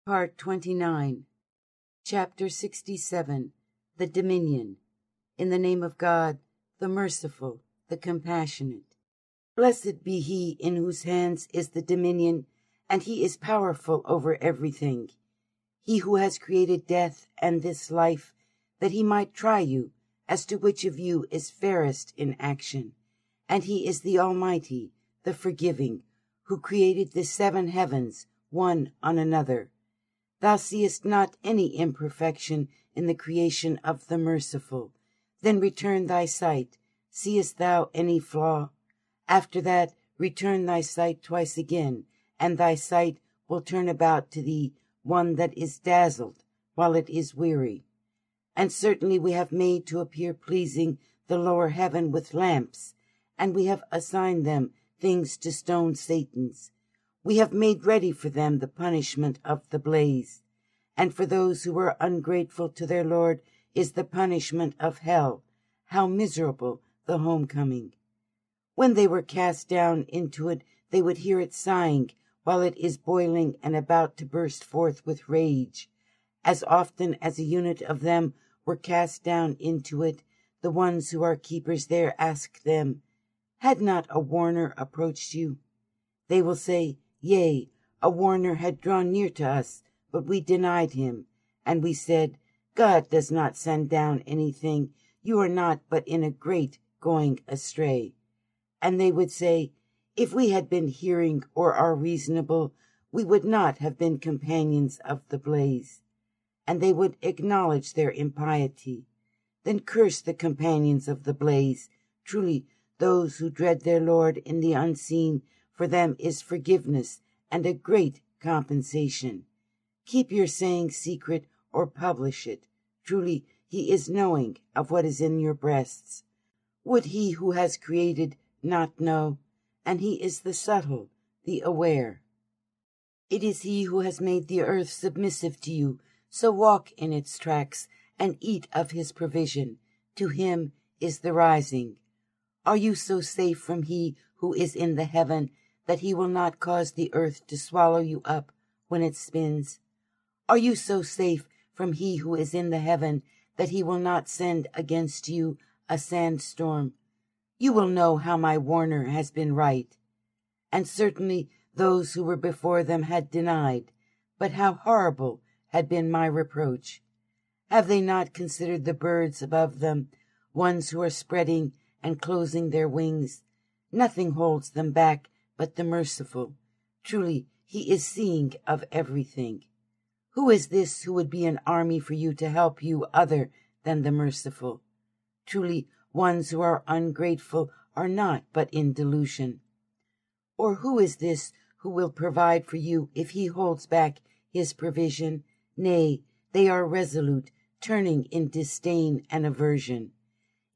Part 29, Chapter 67, The Dominion. In the name of God, the merciful, the compassionate. Blessed be he in whose hands is the dominion, and he is powerful over everything. He who has created death and this life, that he might try you as to which of you is fairest in action. And he is the Almighty, the forgiving, who created the 7 heavens, one on another. Thou seest not any imperfection in the creation of the merciful. Then return thy sight. Seest thou any flaw? After that, return thy sight twice again, and thy sight will turn about to thee, one that is dazzled, while it is weary. And certainly we have made to appear pleasing the lower heaven with lamps, and we have assigned them things to stone Satans. We have made ready for them the punishment of the blaze, and for those who were ungrateful to their Lord is the punishment of hell. How miserable the homecoming! When they were cast down into it, they would hear it sighing while it is boiling and about to burst forth with rage. As often as a unit of them were cast down into it, the ones who are keepers there ask them, "Had not a warner approached you?" They will say, "Yea, a warner had drawn near to us, but we denied him. And we said, God does not send down anything. You are not but in a great going astray." And they would say, "If we had been hearing or are reasonable, we would not have been companions of the blaze." And they would acknowledge their impiety. Then curse the companions of the blaze. Truly, those who dread their Lord in the unseen, for them is forgiveness and a great compensation. Keep your saying secret or publish it. Truly, he is knowing of what is in your breasts. Would he who has created not know? And he is the subtle, the aware. It is he who has made the earth submissive to you, so walk in its tracks and eat of his provision. To him is the rising. Are you so safe from he who is in the heaven that he will not cause the earth to swallow you up when it spins? Are you so safe from he who is in the heaven that he will not send against you a sandstorm? You will know how my warner has been right. And certainly those who were before them had denied, but how horrible had been my reproach. Have they not considered the birds above them, ones who are spreading and closing their wings? Nothing holds them back but the merciful. Truly, he is seeing of everything. Who is this who would be an army for you to help you other than the merciful? Truly, ones who are ungrateful are not but in delusion. Or who is this who will provide for you if he holds back his provision? Nay, they are resolute, turning in disdain and aversion.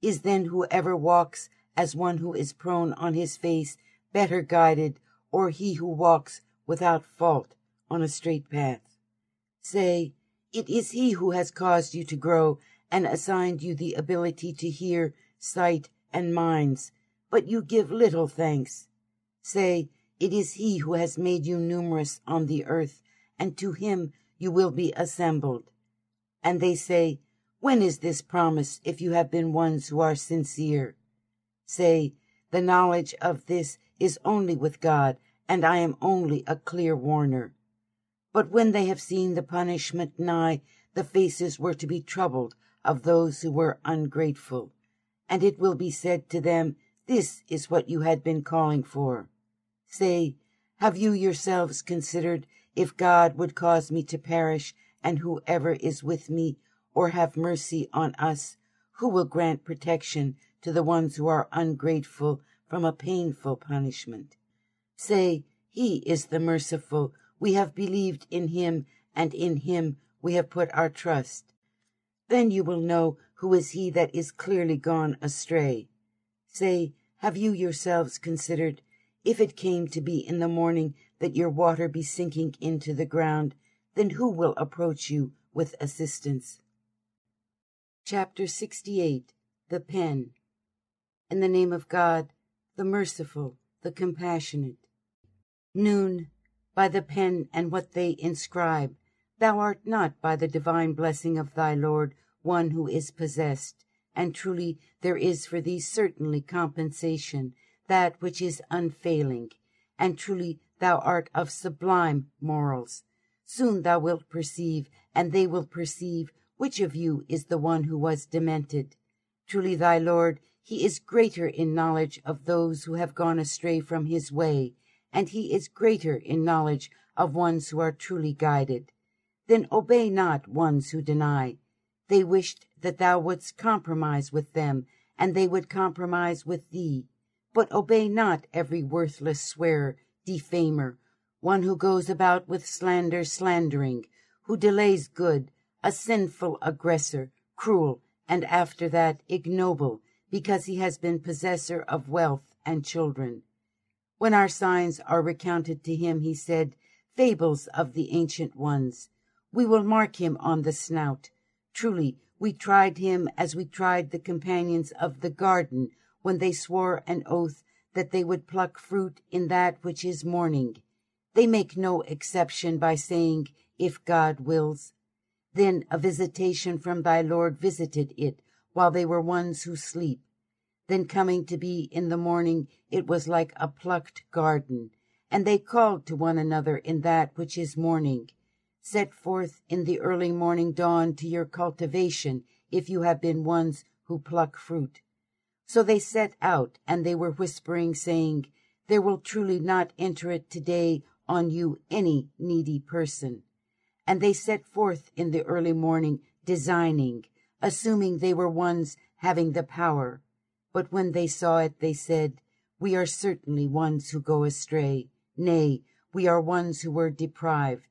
Is then whoever walks as one who is prone on his face better guided, or he who walks without fault on a straight path? Say, it is he who has caused you to grow and assigned you the ability to hear, sight, and minds, but you give little thanks. Say, it is he who has made you numerous on the earth, and to him you will be assembled. And they say, when is this promise if you have been ones who are sincere? Say, the knowledge of this is only with God, and I am only a clear warner. But when they have seen the punishment nigh, the faces were to be troubled of those who were ungrateful. And it will be said to them, this is what you had been calling for. Say, have you yourselves considered if God would cause me to perish, and whoever is with me, or have mercy on us, who will grant protection to the ones who are ungrateful from a painful punishment? Say, he is the merciful. We have believed in him, and in him we have put our trust. Then you will know who is he that is clearly gone astray. Say, have you yourselves considered, if it came to be in the morning that your water be sinking into the ground, then who will approach you with assistance? Chapter 68, The Pen. In the name of God, the merciful, the compassionate. Noon, by the pen and what they inscribe, Thou art not by the divine blessing of thy Lord one who is possessed, and truly there is for thee certainly compensation, that which is unfailing, and truly thou art of sublime morals. Soon thou wilt perceive, and they will perceive, which of you is the one who was demented. Truly thy Lord, he is greater in knowledge of those who have gone astray from his way, and he is greater in knowledge of ones who are truly guided. Then obey not ones who deny. They wished that thou wouldst compromise with them, and they would compromise with thee. But obey not every worthless swearer, defamer, one who goes about with slander slandering, who delays good, a sinful aggressor, cruel, and after that ignoble, because he has been possessor of wealth and children. When our signs are recounted to him, he said, fables of the ancient ones. We will mark him on the snout. Truly, we tried him as we tried the companions of the garden when they swore an oath that they would pluck fruit in that which is morning. They make no exception by saying, if God wills. Then a visitation from thy Lord visited it while they were ones who sleep. Then coming to be in the morning, it was like a plucked garden, and they called to one another in that which is morning. Set forth in the early morning dawn to your cultivation, if you have been ones who pluck fruit. So they set out, and they were whispering, saying, there will truly not enter it today on you any needy person. And they set forth in the early morning, designing, assuming they were ones having the power. But when they saw it, they said, we are certainly ones who go astray. Nay, we are ones who were deprived.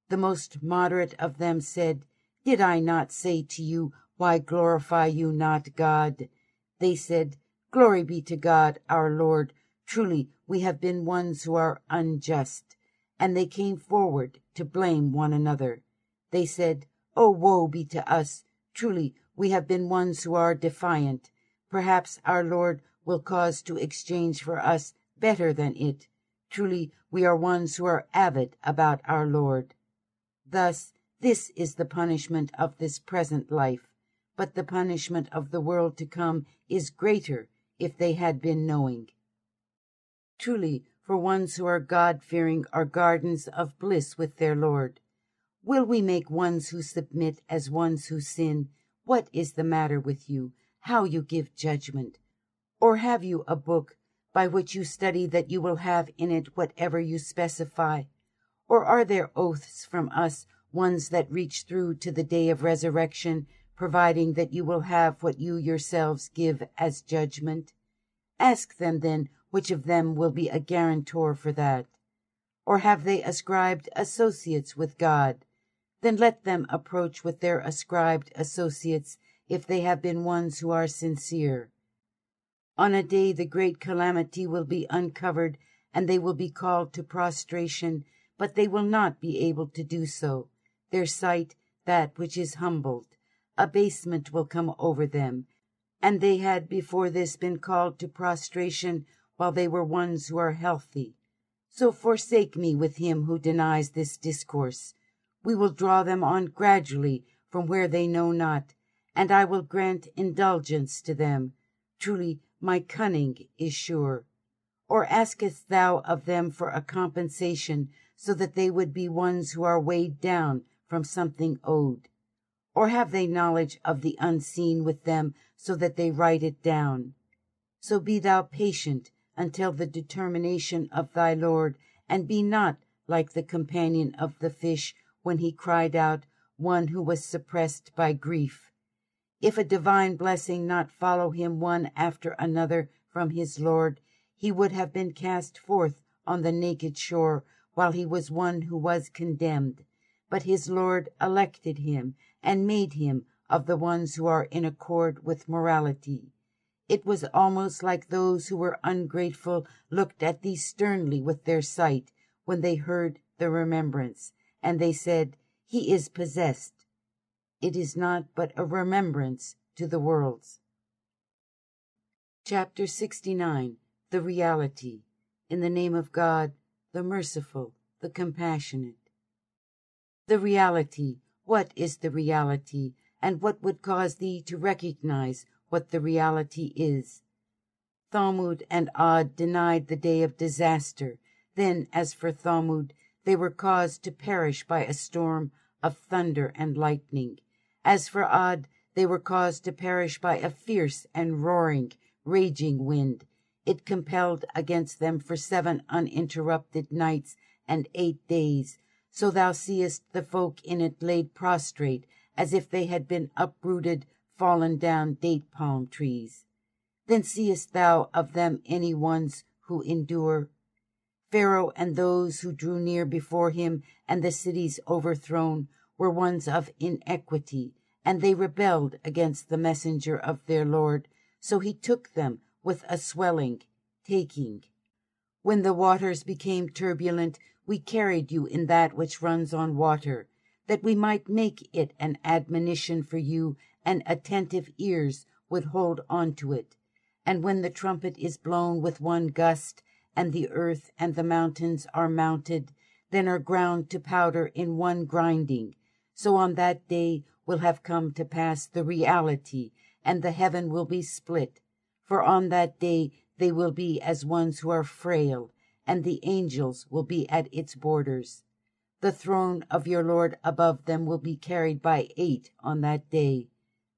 The most moderate of them said, did I not say to you, why glorify you not God? They said, glory be to God our Lord. Truly we have been ones who are unjust. And they came forward to blame one another. They said, oh, woe be to us. Truly we have been ones who are defiant. Perhaps our Lord will cause to exchange for us better than it. Truly we are ones who are avid about our Lord. Thus, this is the punishment of this present life, but the punishment of the world to come is greater if they had been knowing. Truly, for ones who are God-fearing are gardens of bliss with their Lord. Will we make ones who submit as ones who sin? What is the matter with you? How you give judgment? Or have you a book by which you study that you will have in it whatever you specify? Or are there oaths from us, ones that reach through to the day of resurrection, providing that you will have what you yourselves give as judgment? Ask them then which of them will be a guarantor for that. Or have they ascribed associates with God? Then let them approach with their ascribed associates, if they have been ones who are sincere. On a day the great calamity will be uncovered, and they will be called to prostration, but they will not be able to do so. Their sight, that which is humbled, abasement will come over them, and they had before this been called to prostration while they were ones who are healthy. So forsake me with him who denies this discourse. We will draw them on gradually from where they know not, and I will grant indulgence to them. Truly my cunning is sure. Or askest thou of them for a compensation, so that they would be ones who are weighed down from something owed? Or have they knowledge of the unseen with them, so that they write it down? So be thou patient until the determination of thy Lord, and be not like the companion of the fish when he cried out, one who was suppressed by grief. If a divine blessing not follow him one after another from his Lord, he would have been cast forth on the naked shore while he was one who was condemned. But his Lord elected him and made him of the ones who are in accord with morality. It was almost like those who were ungrateful looked at thee sternly with their sight when they heard the remembrance, and they said, he is possessed. It is not but a remembrance to the worlds. Chapter 69. The Reality. In the name of God, the Merciful, the Compassionate. The reality. What is the reality, and what would cause thee to recognize what the reality is? Thamud and Ad denied the day of disaster. Then, as for Thamud, they were caused to perish by a storm of thunder and lightning. As for Ad, they were caused to perish by a fierce and roaring, raging wind. It compelled against them for 7 uninterrupted nights and 8 days. So thou seest the folk in it laid prostrate, as if they had been uprooted, fallen down date palm trees. Then seest thou of them any ones who endure? Pharaoh and those who drew near before him, and the cities overthrown, were ones of inequity, and they rebelled against the messenger of their Lord. So he took them with a swelling, taking. When the waters became turbulent, we carried you in that which runs on water, that we might make it an admonition for you, and attentive ears would hold on to it. And when the trumpet is blown with one gust, and the earth and the mountains are mounted, then are ground to powder in one grinding, so on that day will have come to pass the reality, and the heaven will be split. For on that day they will be as ones who are frail, and the angels will be at its borders. The throne of your Lord above them will be carried by 8 on that day.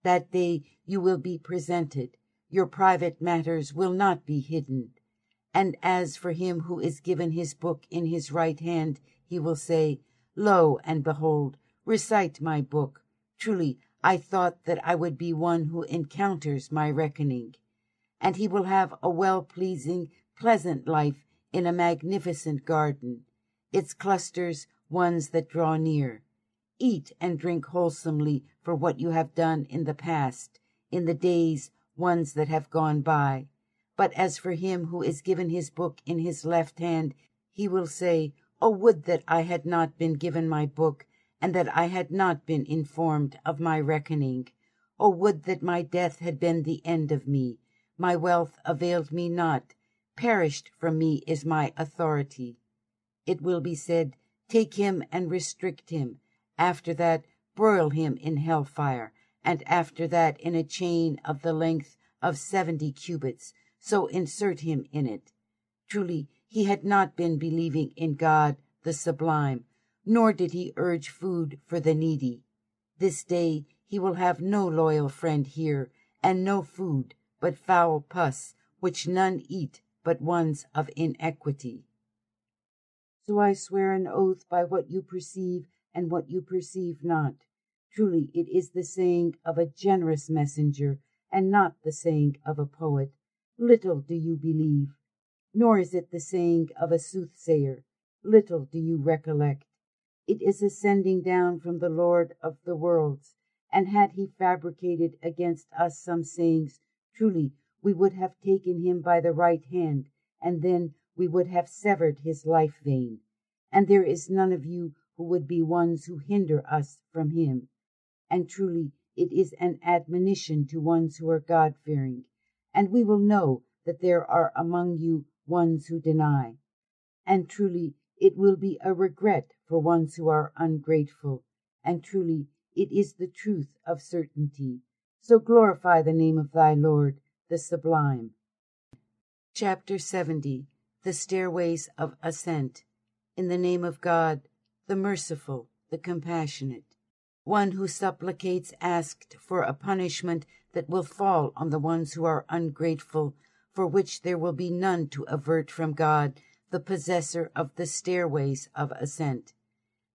That day you will be presented. Your private matters will not be hidden. And as for him who is given his book in his right hand, he will say, Lo, and behold, recite my book. Truly, I thought that I would be one who encounters my reckoning. And he will have a well-pleasing, pleasant life in a magnificent garden, its clusters ones that draw near. Eat and drink wholesomely for what you have done in the past, in the days ones that have gone by. But as for him who is given his book in his left hand, he will say, O would that I had not been given my book, and that I had not been informed of my reckoning. O would that my death had been the end of me. My wealth availed me not. Perished from me is my authority. It will be said, Take him and restrict him. After that, broil him in hellfire, and after that in a chain of the length of 70 cubits, so insert him in it. Truly, he had not been believing in God the sublime, nor did he urge food for the needy. This day he will have no loyal friend here, and no food but foul pus, which none eat but ones of inequity. So I swear an oath by what you perceive and what you perceive not. Truly it is the saying of a generous messenger, and not the saying of a poet. Little do you believe. Nor is it the saying of a soothsayer. Little do you recollect. It is a sending down from the Lord of the worlds, and had he fabricated against us some sayings, truly we would have taken him by the right hand, and then we would have severed his life vein. And there is none of you who would be ones who hinder us from him. And truly it is an admonition to ones who are God-fearing, and we will know that there are among you ones who deny. And truly it will be a regret for ones who are ungrateful, and truly it is the truth of certainty. So glorify the name of thy Lord, the Sublime. Chapter 70. The Stairways of Ascent. In the name of God, the Merciful, the Compassionate. One who supplicates asked for a punishment that will fall on the ones who are ungrateful, for which there will be none to avert from God, the possessor of the stairways of ascent.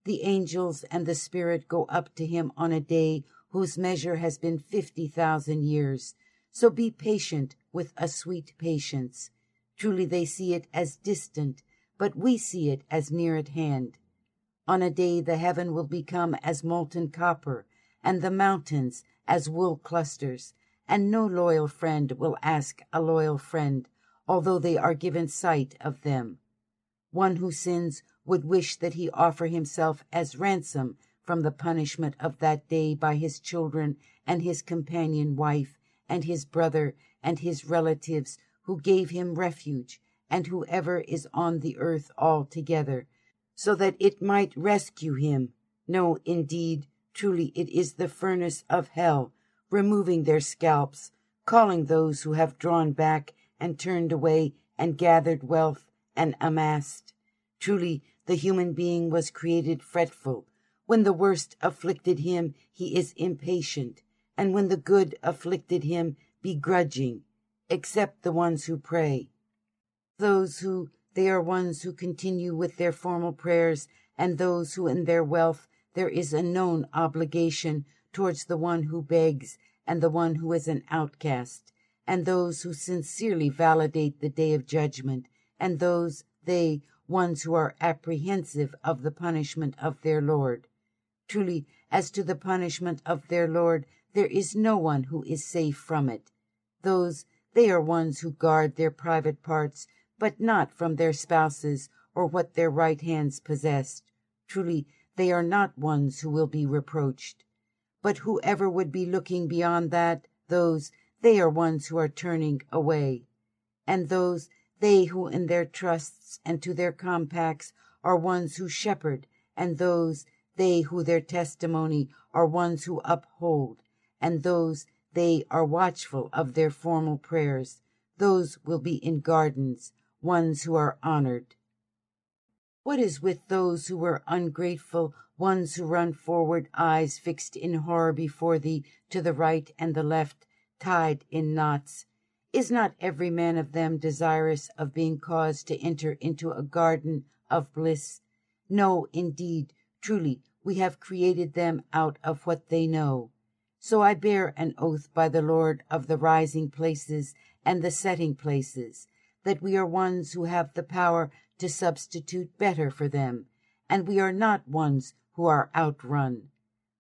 The angels and the Spirit go up to him on a day whose measure has been 50,000 years. So be patient with a sweet patience. Truly they see it as distant, but we see it as near at hand. On a day the heaven will become as molten copper, and the mountains as wool clusters, and no loyal friend will ask a loyal friend, although they are given sight of them. One who sins would wish that he offer himself as ransom from the punishment of that day by his children and his companion wife and his brother and his relatives who gave him refuge, and whoever is on the earth altogether, so that it might rescue him. No, indeed, truly it is the furnace of hell, removing their scalps, calling those who have drawn back and turned away and gathered wealth and amassed. Truly the human being was created fretful. When the worst afflicted him, he is impatient, and when the good afflicted him, begrudging, except the ones who pray. They are ones who continue with their formal prayers, and those who in their wealth there is a known obligation towards the one who begs and the one who is an outcast, and those who sincerely validate the day of judgment, and ones who are apprehensive of the punishment of their Lord. Truly, as to the punishment of their Lord, there is no one who is safe from it. They are ones who guard their private parts, but not from their spouses or what their right hands possessed. Truly, they are not ones who will be reproached. But whoever would be looking beyond that, they are ones who are turning away. And they who in their trusts and to their compacts are ones who shepherd, and they who their testimony are ones who uphold, and they are watchful of their formal prayers. Those will be in gardens, ones who are honored. What is with those who were ungrateful, ones who run forward, eyes fixed in horror before thee, to the right and the left, tied in knots? Is not every man of them desirous of being caused to enter into a garden of bliss? No, indeed, truly, we have created them out of what they know. So I bear an oath by the Lord of the rising places and the setting places, that we are ones who have the power to substitute better for them, and we are not ones who are outrun.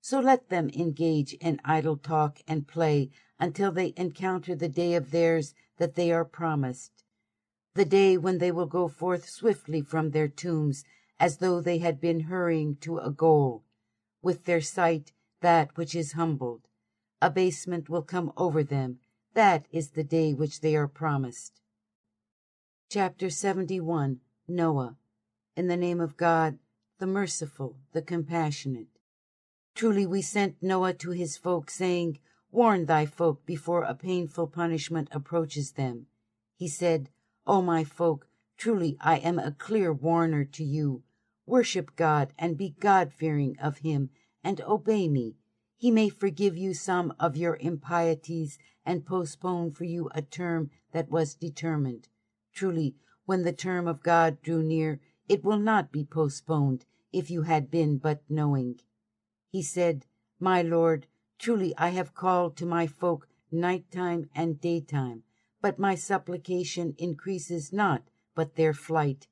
So let them engage in idle talk and play until they encounter the day of theirs that they are promised, the day when they will go forth swiftly from their tombs as though they had been hurrying to a goal, with their sight that which is humbled. Abasement will come over them. That is the day which they are promised. Chapter 71. Noah. In the name of God, the merciful, the compassionate. Truly we sent Noah to his folk, saying, Warn thy folk before a painful punishment approaches them. He said, O my folk, truly I am a clear warner to you. Worship God and be God-fearing of him, and obey me. He may forgive you some of your impieties and postpone for you a term that was determined. Truly, when the term of God drew near, it will not be postponed, if you had been but knowing. He said, My Lord, truly I have called to my folk nighttime and daytime, but my supplication increases not, but their flight.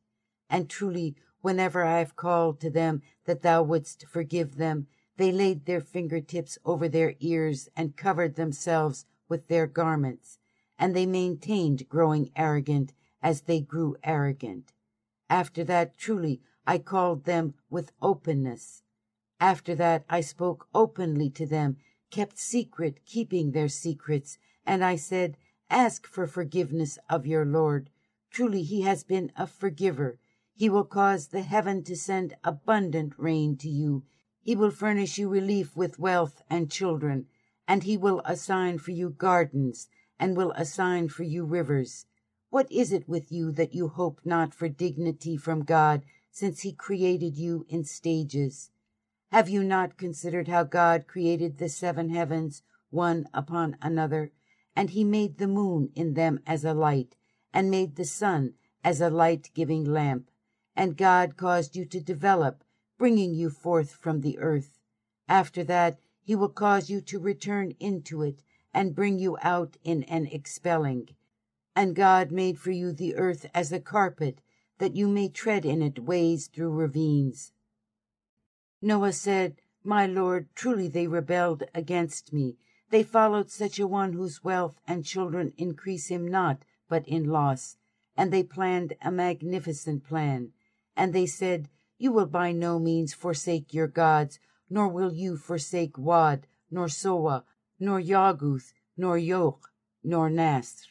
And truly, whenever I have called to them that thou wouldst forgive them, they laid their fingertips over their ears and covered themselves with their garments, and they maintained growing arrogant as they grew arrogant. After that, truly, I called them with openness. After that, I spoke openly to them, kept secret, keeping their secrets, and I said, Ask for forgiveness of your Lord. Truly, he has been a forgiver. He will cause the heaven to send abundant rain to you. He will furnish you relief with wealth and children, and he will assign for you gardens, and will assign for you rivers. What is it with you that you hope not for dignity from God, since he created you in stages? Have you not considered how God created the 7 heavens, one upon another, and he made the moon in them as a light, and made the sun as a light-giving lamp, and God caused you to develop, bringing you forth from the earth. After that, he will cause you to return into it, and bring you out in an expelling. And God made for you the earth as a carpet, that you may tread in it ways through ravines. Noah said, My Lord, truly they rebelled against me. They followed such a one whose wealth and children increase him not, but in loss. And they planned a magnificent plan. And they said, You will by no means forsake your gods, nor will you forsake Wad, nor Sowa, nor Yaguth, nor Yoch, nor Nasr.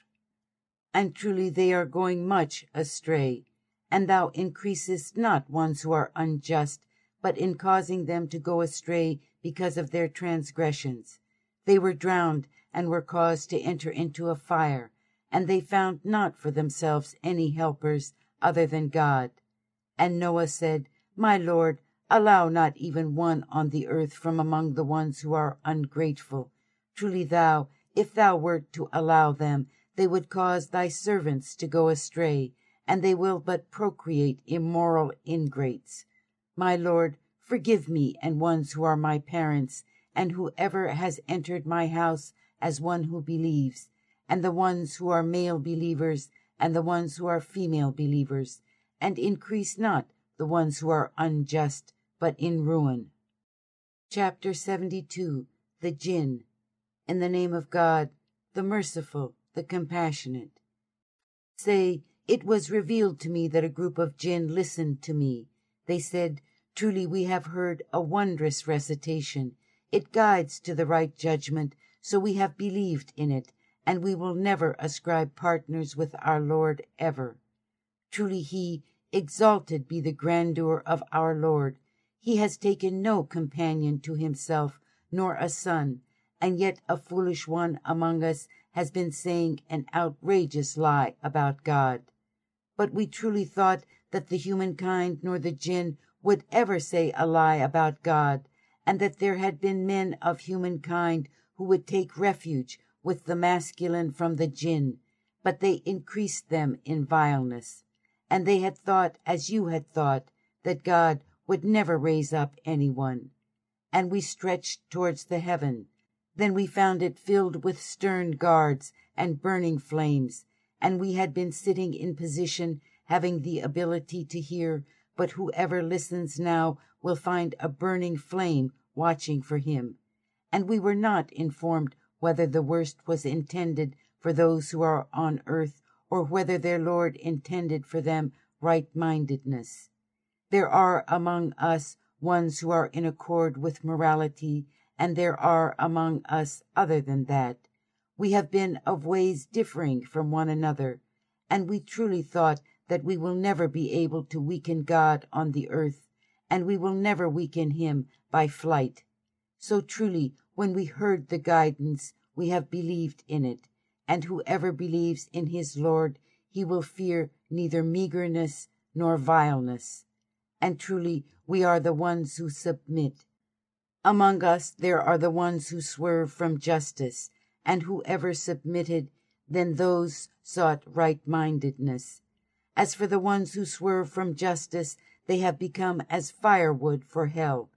And truly they are going much astray. And thou increasest not ones who are unjust, but in causing them to go astray because of their transgressions. They were drowned and were caused to enter into a fire, and they found not for themselves any helpers other than God. And Noah said, My Lord, allow not even one on the earth from among the ones who are ungrateful. Truly thou, if thou wert to allow them, they would cause thy servants to go astray, and they will but procreate immoral ingrates. My Lord, forgive me and ones who are my parents, and whoever has entered my house as one who believes, and the ones who are male believers, and the ones who are female believers, and increase not the ones who are unjust, but in ruin. Chapter 72. The Jinn. In the name of God, the merciful, the compassionate. Say, it was revealed to me that a group of jinn listened to me. They said, Truly we have heard a wondrous recitation. It guides to the right judgment, so we have believed in it, and we will never ascribe partners with our Lord ever. Truly he, exalted be the grandeur of our Lord. He has taken no companion to himself, nor a son, and yet a foolish one among us has been saying an outrageous lie about God. But we truly thought that the humankind nor the jinn would ever say a lie about God, and that there had been men of humankind who would take refuge with the masculine from the jinn, but they increased them in vileness. And they had thought, as you had thought, that God would never raise up anyone. And we stretched towards the heaven. Then we found it filled with stern guards and burning flames, and we had been sitting in position, having the ability to hear, but whoever listens now will find a burning flame watching for him. And we were not informed whether the worst was intended for those who are on earth, or whether their Lord intended for them right-mindedness. There are among us ones who are in accord with morality, and there are among us other than that. We have been of ways differing from one another, and we truly thought that we will never be able to weaken God on the earth, and we will never weaken him by flight. So truly, when we heard the guidance, we have believed in it, and whoever believes in his Lord, he will fear neither meagerness nor vileness. And truly, we are the ones who submit. Among us there are the ones who swerve from justice, and whoever submitted, then those sought right-mindedness. As for the ones who swerve from justice, they have become as firewood for hell.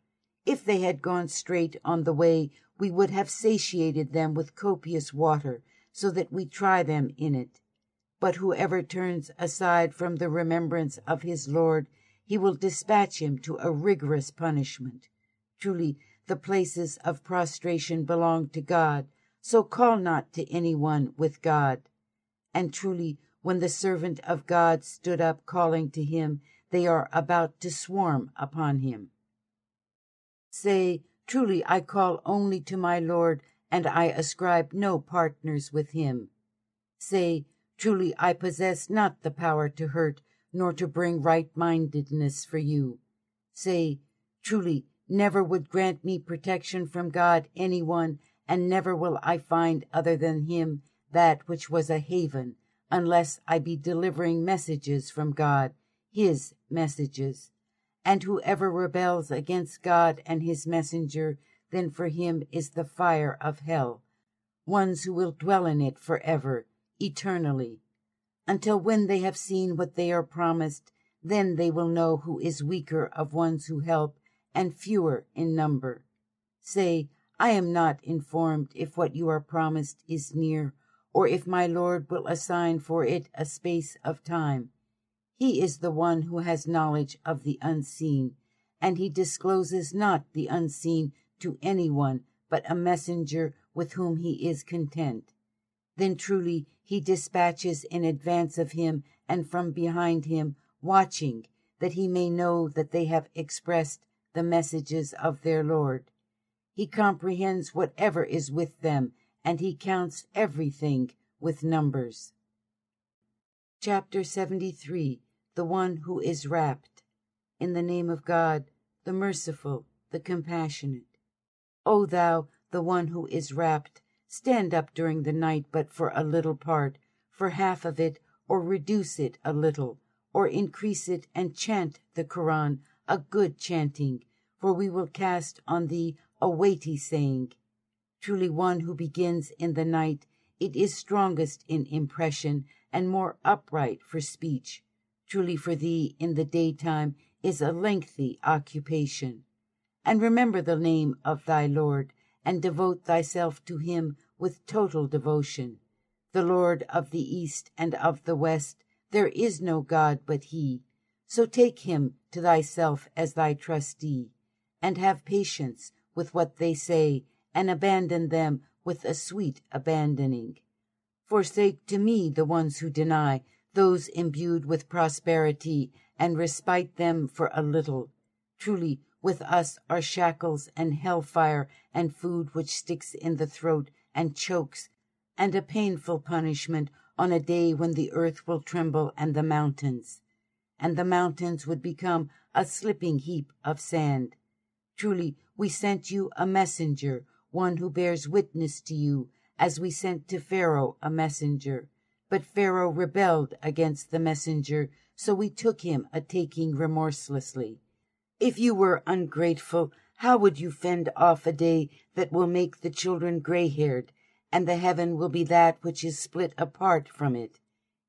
If they had gone straight on the way, we would have satiated them with copious water, so that we try them in it. But whoever turns aside from the remembrance of his Lord, he will dispatch him to a rigorous punishment. Truly, the places of prostration belong to God, so call not to anyone with God. And truly, when the servant of God stood up calling to him, they are about to swarm upon him. Say, Truly I call only to my Lord, and I ascribe no partners with him. Say, Truly I possess not the power to hurt, nor to bring right-mindedness for you. Say, Truly, never would grant me protection from God anyone, and never will I find other than him that which was a haven, unless I be delivering messages from God, his messages. And whoever rebels against God and his messenger, then for him is the fire of hell, ones who will dwell in it forever, eternally. Until when they have seen what they are promised, then they will know who is weaker of ones who help, and fewer in number. Say, I am not informed if what you are promised is near, or if my Lord will assign for it a space of time. He is the one who has knowledge of the unseen, and he discloses not the unseen to anyone but a messenger with whom he is content. Then truly he dispatches in advance of him and from behind him, watching, that he may know that they have expressed the messages of their Lord. He comprehends whatever is with them, and he counts everything with numbers. Chapter 73. The One who is Wrapped. In the name of God, the merciful, the compassionate. O thou, the one who is rapt, stand up during the night but for a little part, for half of it, or reduce it a little, or increase it, and chant the Quran, a good chanting, for we will cast on thee a weighty saying. Truly one who begins in the night, it is strongest in impression, and more upright for speech. Truly for thee in the daytime is a lengthy occupation. And remember the name of thy Lord, and devote thyself to him with total devotion. The Lord of the East and of the West, there is no God but he. So take him to thyself as thy trustee, and have patience with what they say, and abandon them with a sweet abandoning. Forsake to me the ones who deny, those imbued with prosperity, and respite them for a little. Truly, with us are shackles and hellfire, and food which sticks in the throat and chokes, and a painful punishment on a day when the earth will tremble and the mountains would become a slipping heap of sand. Truly, we sent you a messenger, one who bears witness to you, as we sent to Pharaoh a messenger. But Pharaoh rebelled against the messenger, so we took him a taking remorselessly. If you were ungrateful, how would you fend off a day that will make the children gray-haired, and the heaven will be that which is split apart from it?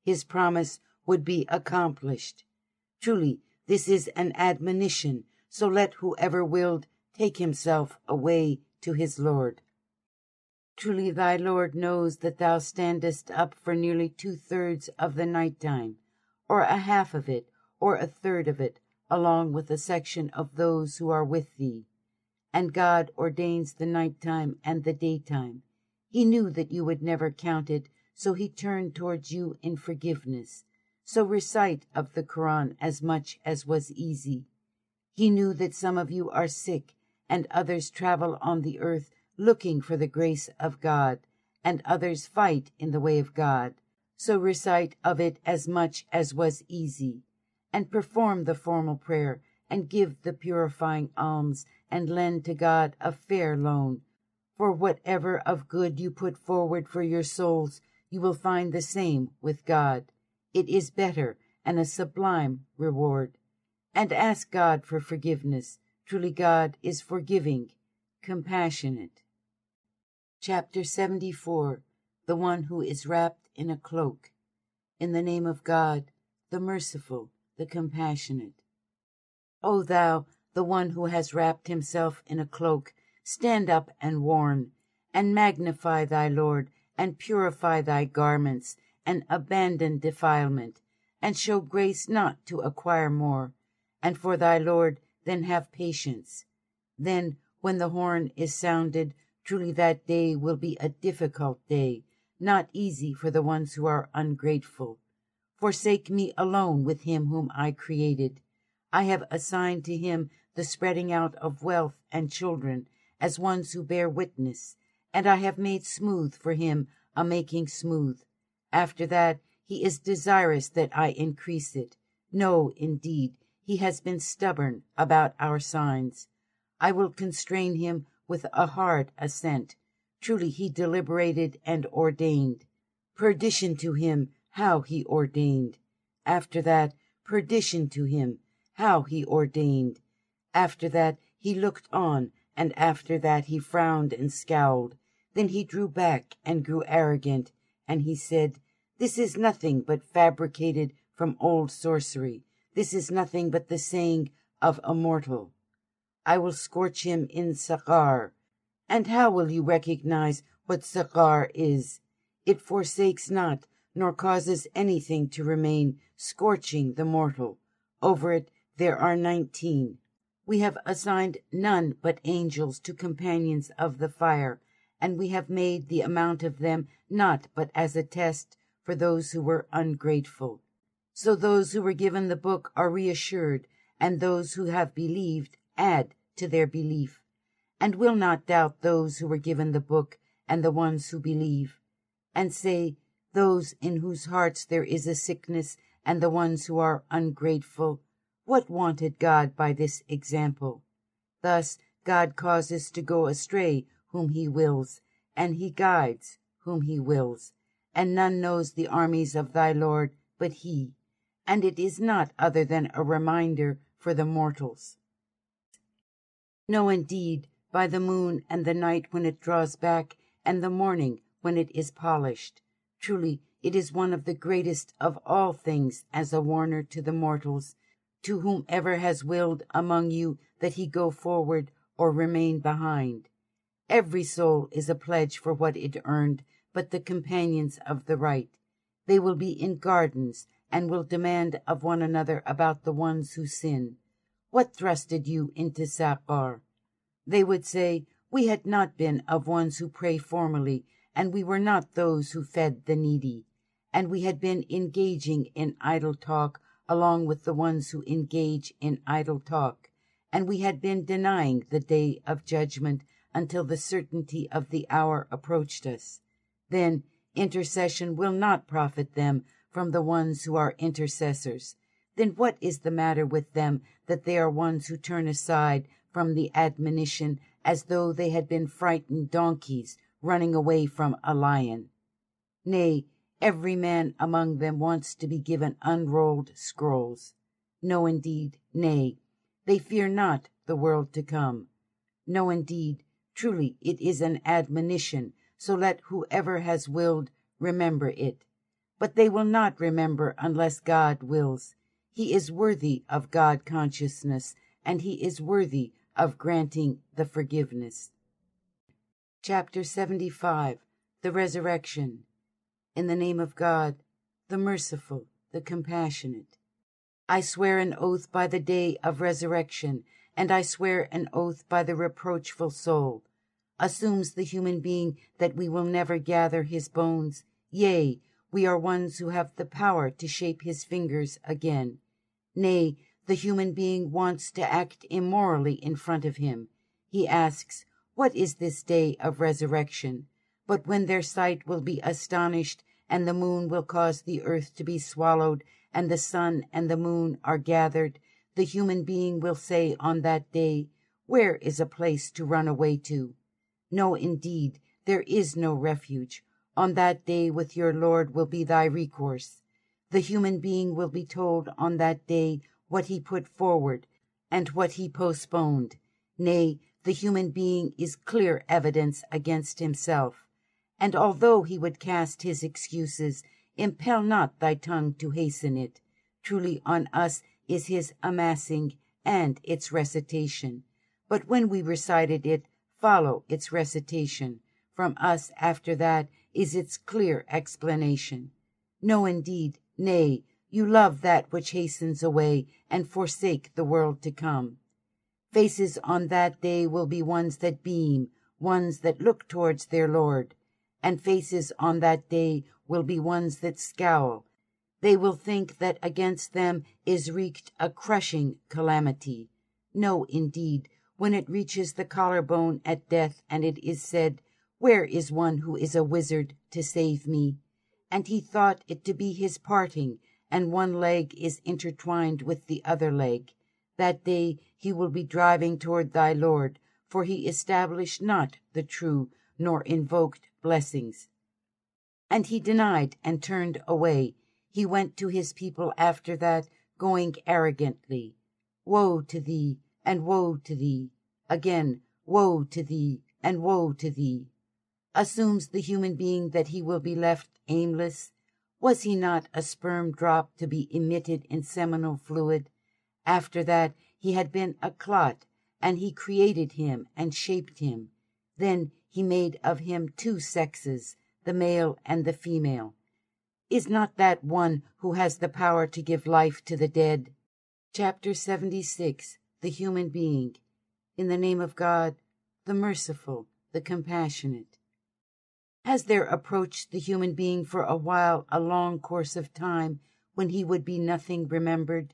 His promise would be accomplished. Truly, this is an admonition, so let whoever willed take himself away to his Lord. Truly thy Lord knows that thou standest up for nearly 2/3 of the night time, or a half of it, or a third of it, along with a section of those who are with thee. And God ordains the night time and the daytime. He knew that you would never count it, so he turned towards you in forgiveness. So recite of the Quran as much as was easy. He knew that some of you are sick, and others travel on the earth looking for the grace of God, and others fight in the way of God. So recite of it as much as was easy, and perform the formal prayer, and give the purifying alms, and lend to God a fair loan. For whatever of good you put forward for your souls, you will find the same with God. It is better and a sublime reward. And ask God for forgiveness. Truly God is forgiving, compassionate. Chapter 74. The one who is wrapped in a cloak. In the name of God, the merciful, the compassionate. O thou, the one who has wrapped himself in a cloak, stand up and warn, and magnify thy Lord, and purify thy garments, and abandon defilement, and show grace not to acquire more, and for thy Lord then have patience. Then, when the horn is sounded, truly that day will be a difficult day, not easy for the ones who are ungrateful. Forsake me alone with him whom I created. I have assigned to him the spreading out of wealth and children as ones who bear witness, and I have made smooth for him a making smooth. After that, he is desirous that I increase it. No, indeed, he has been stubborn about our signs. I will constrain him with a hard assent. Truly he deliberated and ordained. Perdition to him, how he ordained. After that, perdition to him, how he ordained. After that, he looked on, and after that he frowned and scowled. Then he drew back and grew arrogant, and he said, This is nothing but fabricated from old sorcery. This is nothing but the saying of a mortal. I will scorch him in Saqar. And how will you recognize what Saqar is? It forsakes not, nor causes anything to remain, scorching the mortal. Over it there are 19. We have assigned none but angels to companions of the fire, and we have made the amount of them not but as a test for those who were ungrateful. So those who were given the book are reassured, and those who have believed add to their belief, and will not doubt those who were given the book and the ones who believe. And say, those in whose hearts there is a sickness, and the ones who are ungrateful, what wanted God by this example? Thus God causes to go astray whom he wills, and he guides whom he wills. And none knows the armies of thy Lord but he, and it is not other than a reminder for the mortals. No, indeed, by the moon and the night when it draws back, and the morning when it is polished. Truly, it is one of the greatest of all things as a warner to the mortals, to whomever has willed among you that he go forward or remain behind. Every soul is a pledge for what it earned, but the companions of the right. They will be in gardens, and will demand of one another about the ones who sin. What thrusted you into Saqar? They would say, we had not been of ones who pray formally, and we were not those who fed the needy, and we had been engaging in idle talk along with the ones who engage in idle talk, and we had been denying the day of judgment until the certainty of the hour approached us. Then intercession will not profit them from the ones who are intercessors. Then what is the matter with them that they are ones who turn aside from the admonition as though they had been frightened donkeys running away from a lion? Nay, every man among them wants to be given unrolled scrolls. No, indeed, nay, they fear not the world to come. No, indeed, truly it is an admonition, so let whoever has willed remember it. But they will not remember unless God wills. He is worthy of God consciousness, and he is worthy of granting the forgiveness. Chapter 75. The Resurrection. In the name of God, the merciful, the compassionate. I swear an oath by the day of resurrection, and I swear an oath by the reproachful soul. Assumes the human being that we will never gather his bones. Yea, we are ones who have the power to shape his fingers again. Nay, the human being wants to act immorally in front of him. He asks, what is this day of resurrection? But when their sight will be astonished, and the moon will cause the earth to be swallowed, and the sun and the moon are gathered, the human being will say on that day, where is a place to run away to? No, indeed, there is no refuge. On that day with your Lord will be thy recourse. The human being will be told on that day what he put forward and what he postponed. Nay, the human being is clear evidence against himself. And although he would cast his excuses, impel not thy tongue to hasten it. Truly on us is his amassing and its recitation. But when we recited it, follow its recitation. From us after that is its clear explanation. No, indeed, nay, you love that which hastens away, and forsake the world to come. Faces on that day will be ones that beam, ones that look towards their Lord, and faces on that day will be ones that scowl. They will think that against them is wreaked a crushing calamity. No, indeed, when it reaches the collarbone at death, and it is said, where is one who is a wizard to save me? And he thought it to be his parting, and one leg is intertwined with the other leg. That day he will be driving toward thy Lord, for he established not the true, nor invoked blessings. And he denied and turned away. He went to his people after that, going arrogantly. Woe to thee, and woe to thee. Again, woe to thee, and woe to thee. Assumes the human being that he will be left aimless? Was he not a sperm drop to be emitted in seminal fluid? After that he had been a clot, and he created him and shaped him. Then he made of him two sexes, the male and the female. Is not that one who has the power to give life to the dead? Chapter 76. The Human Being. In the name of God, the merciful, the compassionate. Has there approached the human being for a while a long course of time when he would be nothing remembered?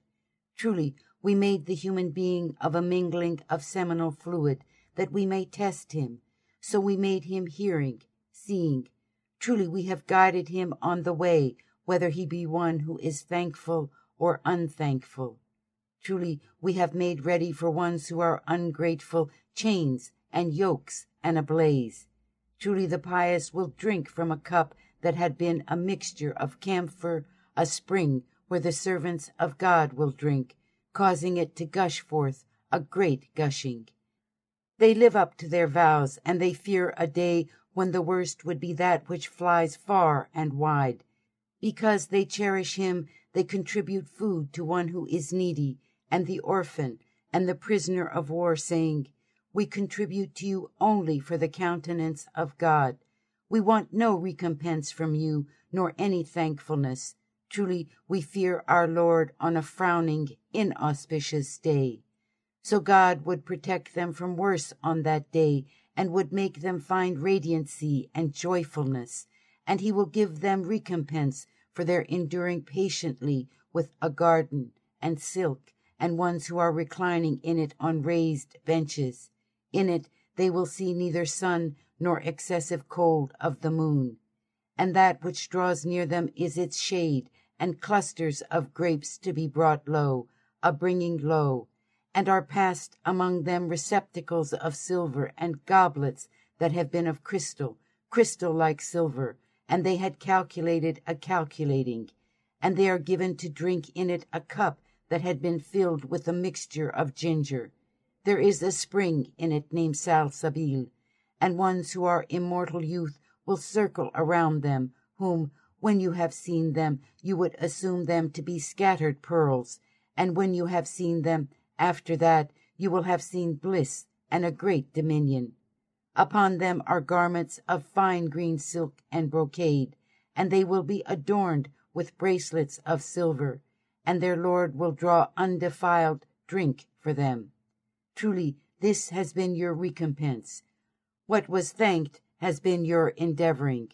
Truly, we made the human being of a mingling of seminal fluid, that we may test him. So we made him hearing, seeing. Truly we have guided him on the way, whether he be one who is thankful or unthankful. Truly, we have made ready for ones who are ungrateful chains and yokes and a blaze. Truly, the pious will drink from a cup that had been a mixture of camphor, a spring where the servants of God will drink, causing it to gush forth a great gushing. They live up to their vows, and they fear a day when the worst would be that which flies far and wide. Because they cherish him, they contribute food to one who is needy, and the orphan, and the prisoner of war, saying, "We contribute to you only for the countenance of God. We want no recompense from you, nor any thankfulness. Truly, we fear our Lord on a frowning, inauspicious day." So God would protect them from worse on that day, and would make them find radiancy and joyfulness, and he will give them recompense for their enduring patiently with a garden and silk, and ones who are reclining in it on raised benches. In it they will see neither sun nor excessive cold of the moon. And that which draws near them is its shade, and clusters of grapes to be brought low, a bringing low, and are passed among them receptacles of silver, and goblets that have been of crystal, crystal like silver, and they had calculated a calculating, and they are given to drink in it a cup that had been filled with a mixture of ginger. There is a spring in it named Salsabil, and ones who are immortal youth will circle around them, whom, when you have seen them, you would assume them to be scattered pearls, and when you have seen them, after that, you will have seen bliss and a great dominion. Upon them are garments of fine green silk and brocade, and they will be adorned with bracelets of silver, and their Lord will draw undefiled drink for them. Truly, this has been your recompense. What was thanked has been your endeavoring.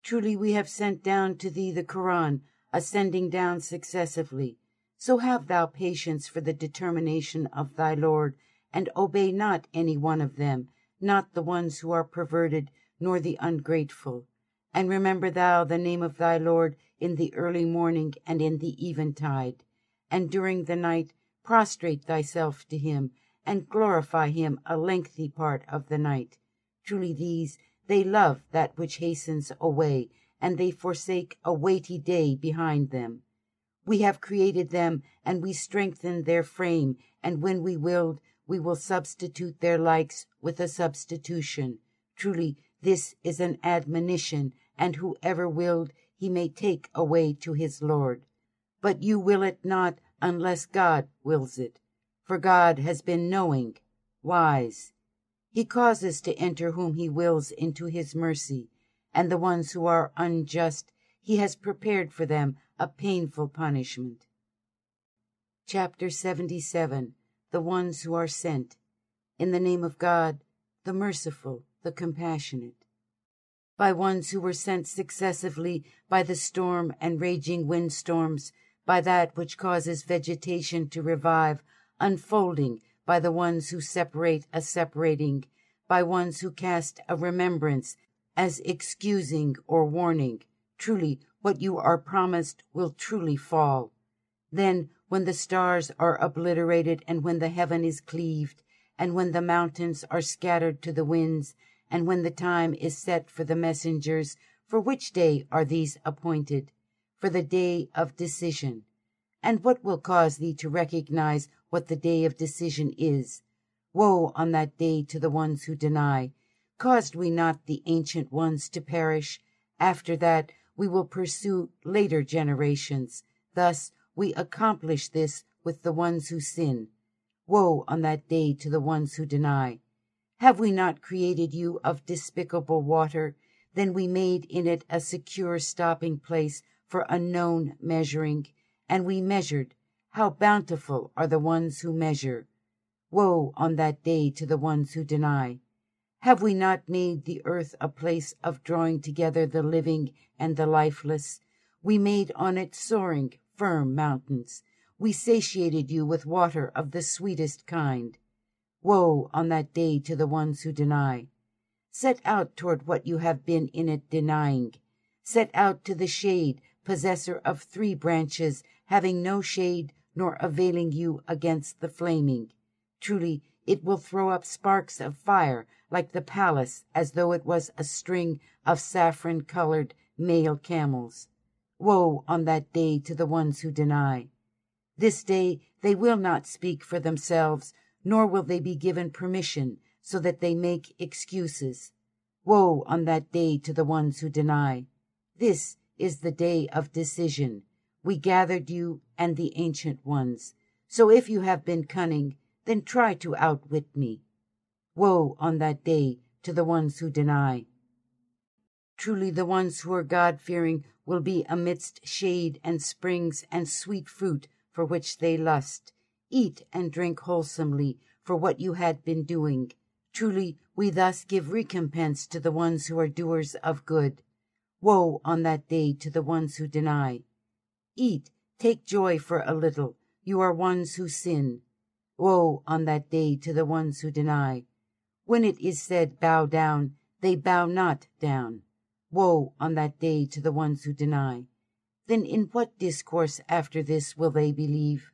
Truly, we have sent down to thee the Quran, ascending down successively. So have thou patience for the determination of thy Lord, and obey not any one of them, not the ones who are perverted, nor the ungrateful. And remember thou the name of thy Lord in the early morning and in the eventide, and during the night prostrate thyself to him, and glorify him a lengthy part of the night. Truly these, they love that which hastens away, and they forsake a weighty day behind them. We have created them, and we strengthen their frame, and when we willed, we will substitute their likes with a substitution. Truly, this is an admonition, and whoever willed, he may take away to his Lord. But you will it not unless God wills it, for God has been knowing, wise. He causes to enter whom he wills into his mercy, and the ones who are unjust, he has prepared for them a painful punishment. Chapter 77. The ones who are sent. In the name of God, the merciful, the compassionate. By ones who were sent successively by the storm and raging windstorms, by that which causes vegetation to revive, unfolding, by the ones who separate a separating, by ones who cast a remembrance as excusing or warning. Truly, what you are promised will truly fall. Then, when the stars are obliterated, and when the heaven is cleaved, and when the mountains are scattered to the winds, and when the time is set for the messengers, for which day are these appointed? For the day of decision. And what will cause thee to recognize what the day of decision is? Woe on that day to the ones who deny. Caused we not the ancient ones to perish? After that, we will pursue later generations. Thus, we accomplish this with the ones who sin. Woe on that day to the ones who deny. Have we not created you of despicable water? Then we made in it a secure stopping place for unknown measuring, and we measured. How bountiful are the ones who measure. Woe on that day to the ones who deny. Have we not made the earth a place of drawing together the living and the lifeless? We made on it soaring, firm mountains. We satiated you with water of the sweetest kind. Woe on that day to the ones who deny. Set out toward what you have been in it denying. Set out to the shade, possessor of 3 branches, having no shade nor availing you against the flaming. Truly, it will throw up sparks of fire like the palace, as though it was a string of saffron-colored male camels. Woe on that day to the ones who deny. This day they will not speak for themselves, nor will they be given permission so that they make excuses. Woe on that day to the ones who deny. This is the day of decision. We gathered you and the ancient ones. So if you have been cunning, then try to outwit me. Woe on that day to the ones who deny. Truly the ones who are God-fearing will be amidst shade and springs and sweet fruit for which they lust. Eat and drink wholesomely for what you had been doing. Truly we thus give recompense to the ones who are doers of good. Woe on that day to the ones who deny. Eat, take joy for a little, you are ones who sin. Woe on that day to the ones who deny. When it is said, bow down, they bow not down. Woe on that day to the ones who deny. Then in what discourse after this will they believe?